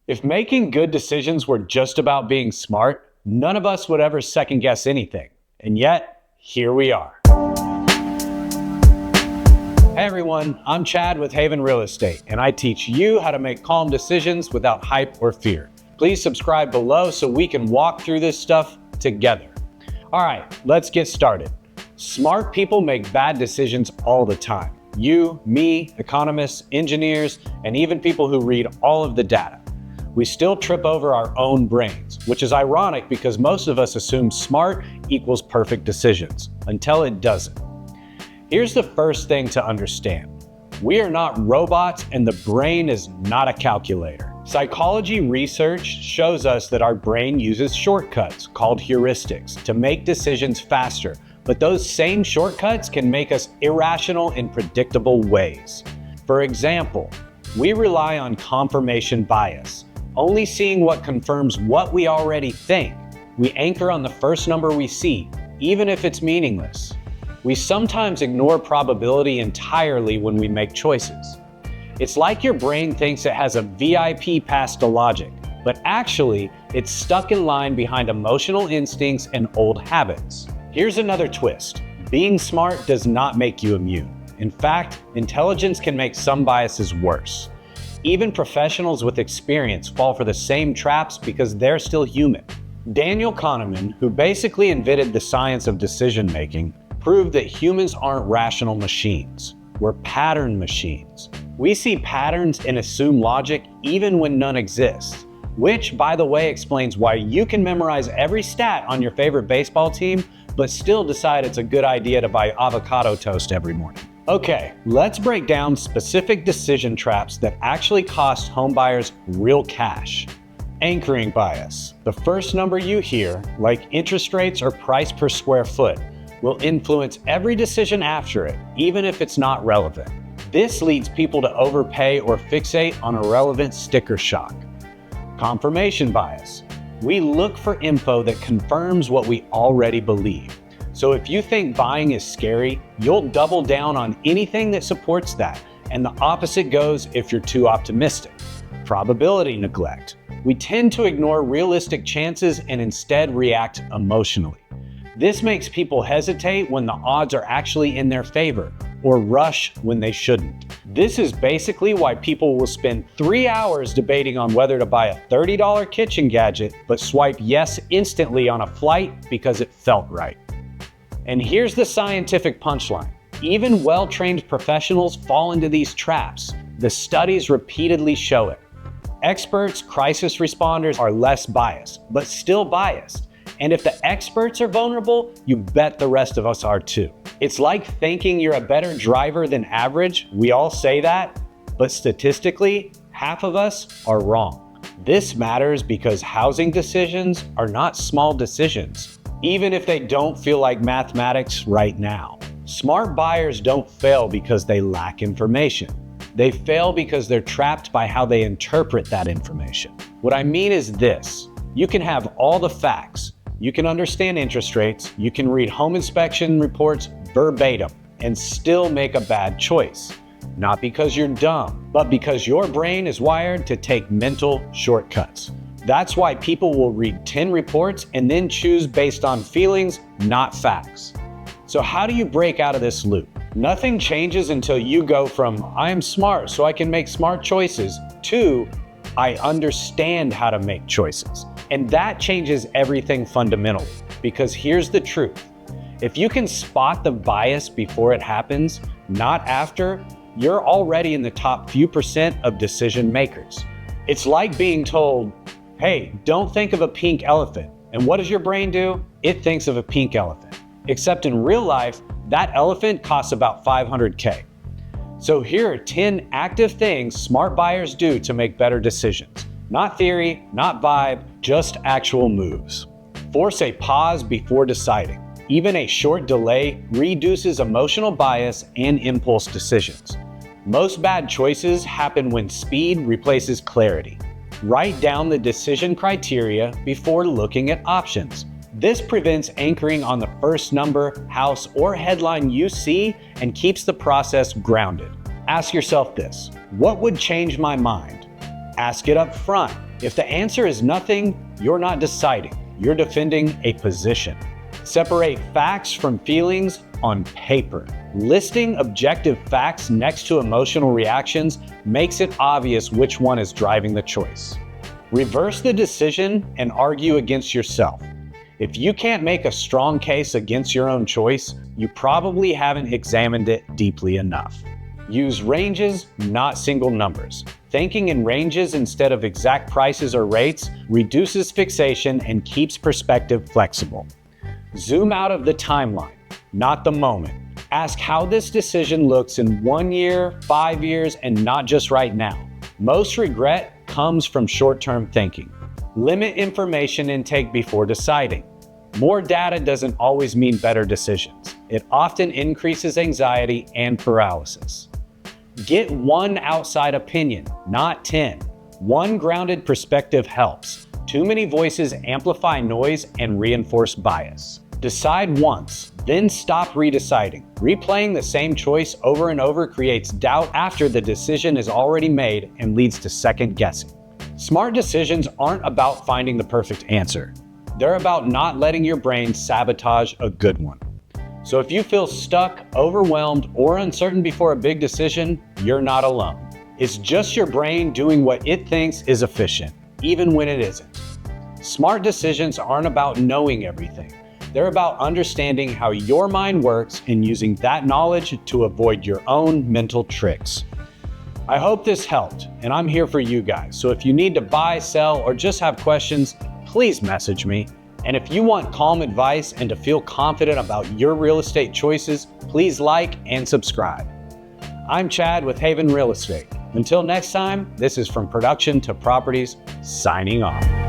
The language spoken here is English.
If making good decisions were just about being smart, none of us would ever second guess anything. And yet, here we are. Hey everyone, I'm Chad with Haven Real Estate, and I teach you how to make calm decisions without hype or fear. Please subscribe below so we can walk through this stuff together. All right, let's get started. Smart people make bad decisions all the time. You, me, economists, engineers, and even people who read all of the data. We still trip over our own brains, which is ironic because most of us assume smart equals perfect decisions, until it doesn't. Here's the first thing to understand. We are not robots, and the brain is not a calculator. Psychology research shows us that our brain uses shortcuts, called heuristics, to make decisions faster, but those same shortcuts can make us irrational in predictable ways. For example, we rely on confirmation bias, only seeing what confirms what we already think. We anchor on the first number we see, even if it's meaningless. We sometimes ignore probability entirely when we make choices. It's like your brain thinks it has a VIP pass to logic, but actually, it's stuck in line behind emotional instincts and old habits. Here's another twist. Being smart does not make you immune. In fact, intelligence can make some biases worse. Even professionals with experience fall for the same traps because they're still human. Daniel Kahneman, who basically invented the science of decision-making, proved that humans aren't rational machines. We're pattern machines. We see patterns and assume logic even when none exists, which, by the way, explains why you can memorize every stat on your favorite baseball team, but still decide it's a good idea to buy avocado toast every morning. Okay, let's break down specific decision traps that actually cost homebuyers real cash. Anchoring bias. The first number you hear, like interest rates or price per square foot, will influence every decision after it, even if it's not relevant. This leads people to overpay or fixate on irrelevant sticker shock. Confirmation bias. We look for info that confirms what we already believe. So if you think buying is scary, you'll double down on anything that supports that, and the opposite goes if you're too optimistic. Probability neglect. We tend to ignore realistic chances and instead react emotionally. This makes people hesitate when the odds are actually in their favor, or rush when they shouldn't. This is basically why people will spend 3 hours debating on whether to buy a $30 kitchen gadget, but swipe yes instantly on a flight because it felt right. And here's the scientific punchline. Even well-trained professionals fall into these traps. The studies repeatedly show it. Experts, crisis responders are less biased, but still biased. And if the experts are vulnerable, you bet the rest of us are too. It's like thinking you're a better driver than average. We all say that, but statistically, half of us are wrong. This matters because housing decisions are not small decisions, even if they don't feel like mathematics right now. Smart buyers don't fail because they lack information. They fail because they're trapped by how they interpret that information. What I mean is this: you can have all the facts, you can understand interest rates, you can read home inspection reports verbatim, and still make a bad choice. Not because you're dumb, but because your brain is wired to take mental shortcuts. That's why people will read 10 reports and then choose based on feelings, not facts. So how do you break out of this loop? Nothing changes until you go from, I am smart so I can make smart choices, to, I understand how to make choices. And that changes everything fundamentally, because here's the truth. If you can spot the bias before it happens, not after, you're already in the top few percent of decision makers. It's like being told, hey, don't think of a pink elephant. And what does your brain do? It thinks of a pink elephant. Except in real life, that elephant costs about $500K. So here are 10 active things smart buyers do to make better decisions. Not theory, not vibe, just actual moves. Force a pause before deciding. Even a short delay reduces emotional bias and impulse decisions. Most bad choices happen when speed replaces clarity. Write down the decision criteria before looking at options. This prevents anchoring on the first number, house, or headline you see and keeps the process grounded. Ask yourself this: what would change my mind? Ask it up front. If the answer is nothing, you're not deciding, you're defending a position. Separate facts from feelings on paper. Listing objective facts next to emotional reactions makes it obvious which one is driving the choice. Reverse the decision and argue against yourself. If you can't make a strong case against your own choice, you probably haven't examined it deeply enough. Use ranges, not single numbers. Thinking in ranges instead of exact prices or rates reduces fixation and keeps perspective flexible. Zoom out of the timeline, not the moment. Ask how this decision looks in 1 year, 5 years, and not just right now. Most regret comes from short-term thinking. Limit information intake before deciding. More data doesn't always mean better decisions. It often increases anxiety and paralysis. Get one outside opinion, not 10. One grounded perspective helps. Too many voices amplify noise and reinforce bias. Decide once, then stop redeciding. Replaying the same choice over and over creates doubt after the decision is already made and leads to second guessing. Smart decisions aren't about finding the perfect answer. They're about not letting your brain sabotage a good one. So if you feel stuck, overwhelmed, or uncertain before a big decision, you're not alone. It's just your brain doing what it thinks is efficient, even when it isn't. Smart decisions aren't about knowing everything. They're about understanding how your mind works and using that knowledge to avoid your own mental tricks. I hope this helped, and I'm here for you guys. So if you need to buy, sell, or just have questions, please message me. And if you want calm advice and to feel confident about your real estate choices, please like and subscribe. I'm Chad with Haven Real Estate. Until next time, this is From Production to Properties, signing off.